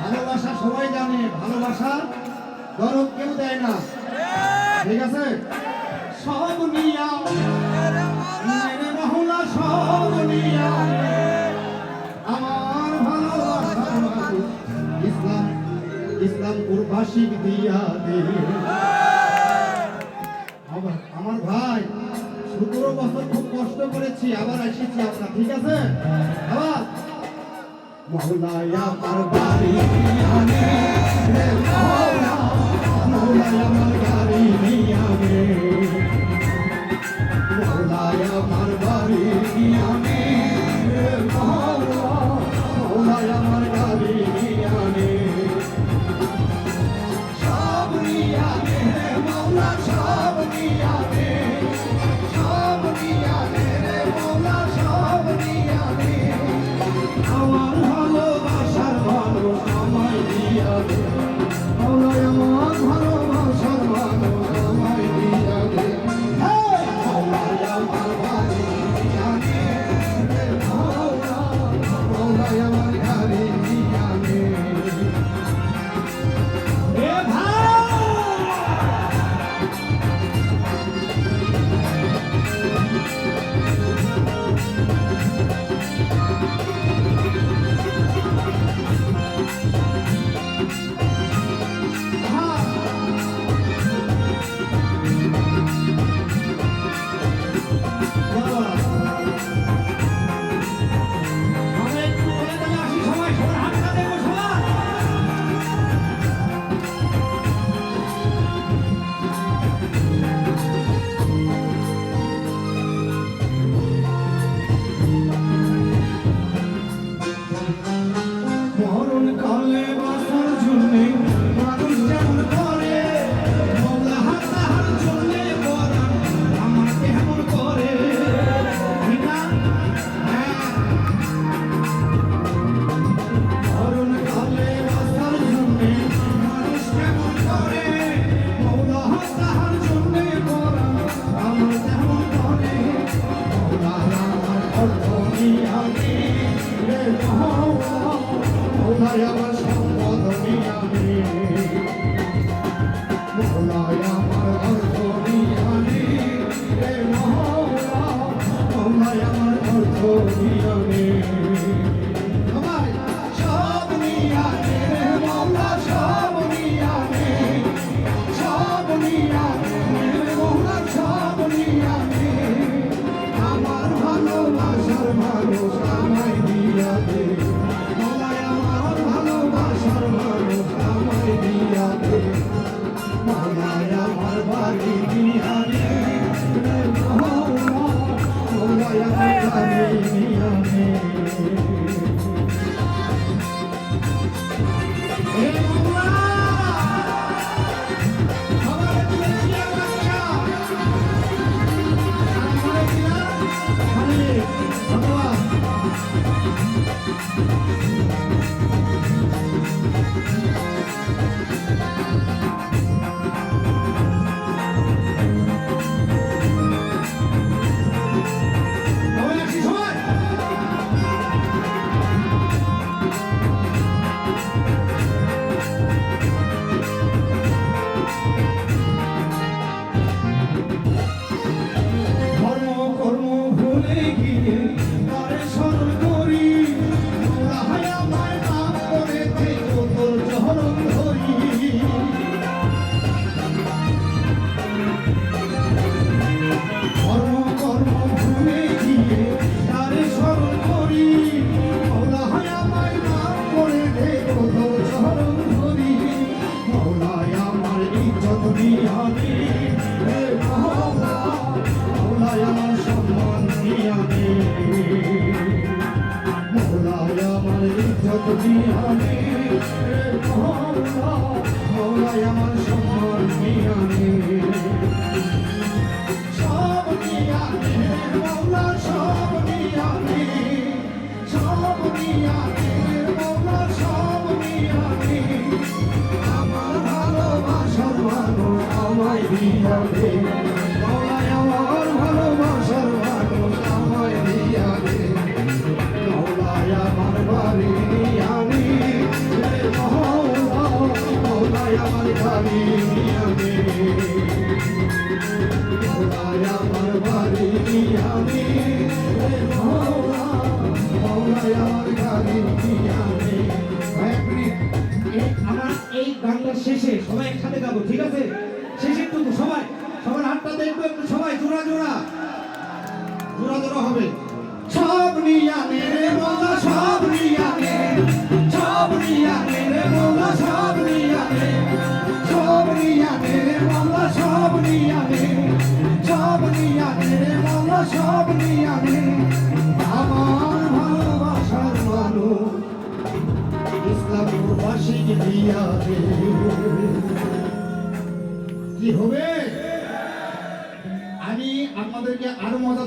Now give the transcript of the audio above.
ভালোবাসা সবাই জানে, ভালোবাসার গরব কেউ দেয় না। ঠিক আছে, সব নিয়া মেরে মহলা, সব নিয়া আমার ভালোবাসার মানুষ ইসলাম ইসলামপুর বাসিক দিয়া দে। আমার ভাই 17 বছর খুব কষ্ট করেছি, আবার এসেছি আমরা। ঠিক আছে, আবার মৌলায় আমার বাড়ি আনে রে মৌলা, মৌলায় আমার বাড়ি আনে, মৌলায় আমার বাড়ি আনে রে মৌলা, মৌলায় আমার বাড়ি আনে, সব নিয়ানে রে মৌলা, সব নিয়ানে, সব নিয়ানে রে মৌলা, সব নিয়ানে, আমার ভালোবাসার মানুষ আমায় দিয়া দে, মৌলায় আমার ভালোবাসার মানুষ আমায় দিয়া দে, মৌলায় আমার বাড়ি আনে রে মৌলা, মৌলায় আমার বাড়ি আনে। এ ভাই মরণকালে বাঁচার জন্যে মানুষ যেমন করে, মৌলা তাহার জন্যে পরাণ আমার কেমন করে। ঠিক না? হ্যাঁ, মরণকালে বাঁচার জন্যে মানুষ কেমন করে, মৌলা তাহার জন্যে পরাণ আমার কেমন করে। মৌলা আমার অর্থ নিয়ানে রে মৌলা, মৌলায় আমার সম্পদ নিয়ানে, মৌলায় আমার অর্থ নিয়ানে রে মৌলা, মৌলায় আমার অর্থ নিয়ানে, সবাই সব নিয়ানে রে মৌলা, সব নিয়ানে, সব নিয়ানে রে মৌলা, সব নিয়ানে, আমার ভালোবাসার মানুষ আমায় দিয়া দে, মৌলায় আমার ভালোবাসার মানুষ আমায় দিয়া দে, মৌলায় আমার বাড়ি দিয়া দে রে মৌলা, মৌলায় আমার বাড়ি দিয়া দে। হে মৌলা, আমার দুনিয়া বাচ্চা আমার দিলা খালি ভগবান। ধর্ম কর্ম ভুলে গিয়ে তারে স্মরণ করি, মৌলা হায় আমার নাম করে থেকো তোর চরণ ধরি। ধর্ম কর্ম ভুলে গিয়ে তারে স্মরণ করি, মৌলা হায় আমার নাম করে থেকো তোর চরণ ধরি, মৌলায় আমার ইজ্জত নিয়ানে রে মৌলা, মৌলায় আমার সম্মান নিয়ানে, মৌলায় আমার ইজ্জত নিয়ানে রে মৌলা, মৌলায় আমার সম্মান নিয়ানে, সব নিয়ানে মৌলা, সব নিয়ানে, সব নিয়ানে মৌলা, সব নিয়ানে, আমার ভালোবাসার মানুষ আমায় দিয়া দে, মৌলায় আমার ভালোবাসার মানুষ আমায় দিয়া আমার গাড়ির পিয়ানে। এক মিনিট, আমার এই গানটা শেষে সবাই একসাথে গাবো, ঠিক আছে? শেষে একটু সবাই, সবার হাতটা দেখবো একটু সবাই, জোড়া জোড়া জোড়া জোড়া হবে। সব নিয়ানে রে মোলা সব নিয়ানে, সব নিয়ানে রে মোলা সব নিয়ানে, সব নিয়ানে রে মোলা সব নিয়ানে, সব নিয়ানে রে মোলা সব নিয়ানে। আমার ভালোবাসার মানুষ ইসলামপুর বাসী দিয়াছে। কি হবে? আমি আপনাদেরকে আরো মজা